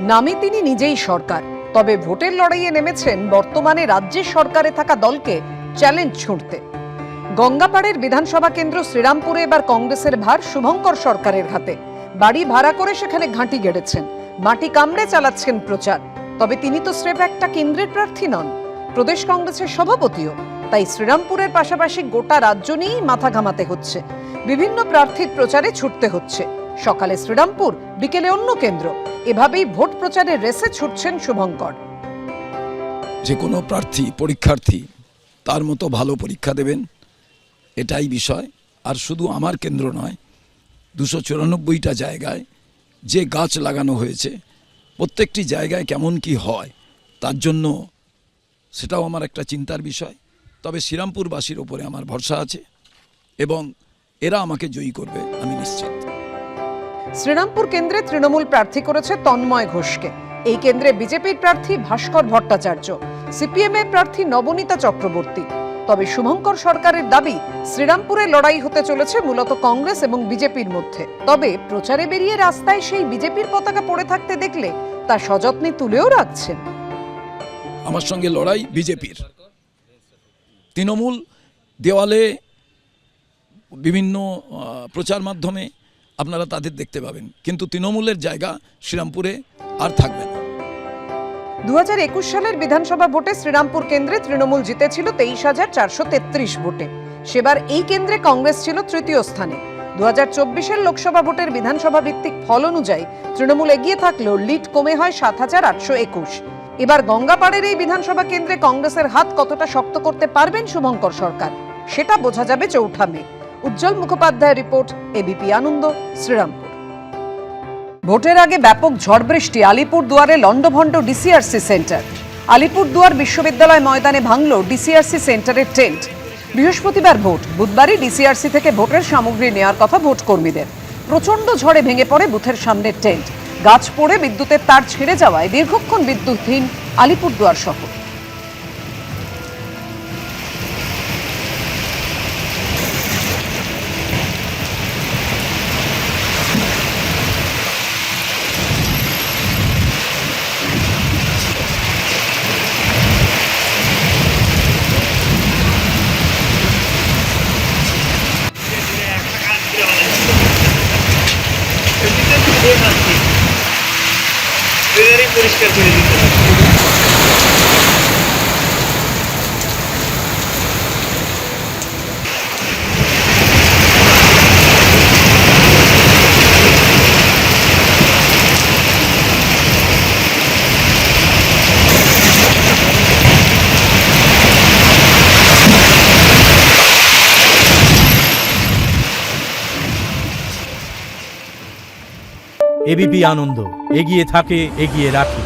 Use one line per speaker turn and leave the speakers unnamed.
নামে তিনি নিজেই সরকার, তবে ভোটের লড়াইয়ে নেমেছেন বর্তমানে রাজ্যের সরকারে থাকা দলকে চ্যালেঞ্জ ছুঁড়তে। গঙ্গাপাড়ের বিধানসভা কেন্দ্র শ্রীরামপুরে এবার কংগ্রেসের ভার শুভঙ্কর সরকারের হাতে। বাড়ি ভাড়া করে সেখানে ঘাঁটি গেড়েছেন, মাটি কামড়ে চালাচ্ছেন প্রচার। তবে তিনি তো স্রেফ একটা কেন্দ্রের প্রার্থী নন, প্রদেশ কংগ্রেসের সভাপতিও। তাই শ্রীরামপুরের পাশাপাশি গোটা রাজ্য নিয়েই মাথা ঘামাতে হচ্ছে, বিভিন্ন প্রার্থীর প্রচারে ছুটতে হচ্ছে। সকালে শ্রীরামপুর, বিকেলে অন্য কেন্দ্র, এভাবেই ভোট প্রচারের রেসে ছুটছেন শুভঙ্কর।
যে কোনো প্রার্থী পরীক্ষার্থী তার মতো ভালো পরীক্ষা দেবেন, এটাই বিষয়। আর শুধু আমার কেন্দ্র নয়, 294টা জায়গায় যে গাছ লাগানো হয়েছে, প্রত্যেকটি জায়গায় কেমন কি হয় তার জন্য সেটাও আমার একটা চিন্তার বিষয়। তবে শ্রীরামপুরবাসীর ওপরে আমার ভরসা আছে এবং এরা আমাকে জয়ী করবে, আমি নিশ্চিত।
শ্রীরামপুর কেন্দ্রে তৃণমূল প্রার্থী করেছে তন্ময় ঘোষকে। এই কেন্দ্রে বিজেপির প্রার্থী ভাস্কর ভট্টাচার্য, সিপিএম এর প্রার্থী নবনীতা চক্রবর্তী। তবে শুভঙ্কর সরকারের দাবি, শ্রীরামপুরে লড়াই হতে চলেছে মূলত কংগ্রেস এবং বিজেপির মধ্যে। তবে প্রচারে বেরিয়ে রাস্তায় সেই বিজেপির পতাকা পড়ে থাকতে দেখলে তা সযত্নে তুলেও রাখছেন।
আমার সঙ্গে লড়াই বিজেপির। তৃণমূল দেওয়ালে বিভিন্ন প্রচার মাধ্যমে আপনারা তাদের দেখতে পাবেন, কিন্তু তৃণমূলের জায়গা শ্রীরামপুরে আর থাকবে না।
2021 সালের বিধানসভা ভোটে শ্রীরামপুর কেন্দ্রে তৃণমূল জিতেছিল 23,433 ভোটে। সেবার এই কেন্দ্রে কংগ্রেস ছিল তৃতীয় স্থানে। 2024-এর লোকসভা ভোটের বিধানসভা ভিত্তিক ফল অনুযায়ী তৃণমূল এগিয়ে থাকলেও লিড কমে হয় 7,821। এবার গঙ্গাপাড়ের এই বিধানসভা কেন্দ্রে কংগ্রেসের হাত কতটা শক্ত করতে পারবেন শুভঙ্কর সরকার, সেটা বোঝা যাবে 4 মে। উজ্জ্বল মুখোপাধ্যায়ের রিপোর্ট, এবিপি আনন্দ, শ্রীরামপুর। ভোটের আগে ব্যাপক ঝড় বৃষ্টি, আলিপুরদুয়ারে লন্ডভন্ড ডিসিআরসি সেন্টার। আলিপুরদুয়ার বিশ্ববিদ্যালয় ময়দানে ভাঙল ডিসিআরসি সেন্টারের টেন্ট। বৃহস্পতিবার ভোট, বুধবারই ডিসিআরসি থেকে ভোটের সামগ্রী নেওয়ার কথা ভোট কর্মীদের। প্রচন্ড ঝড়ে ভেঙে পড়ে বুথের সামনের টেন্ট। গাছ পড়ে বিদ্যুতের তার ছিঁড়ে যাওয়ায় দীর্ঘক্ষণ বিদ্যুৎহীন আলিপুরদুয়ার শহর।
পরিষ্কার করে দিতে হবে।
এবিপি আনন্দ, এগিয়ে থাকে, এগিয়ে রাখে।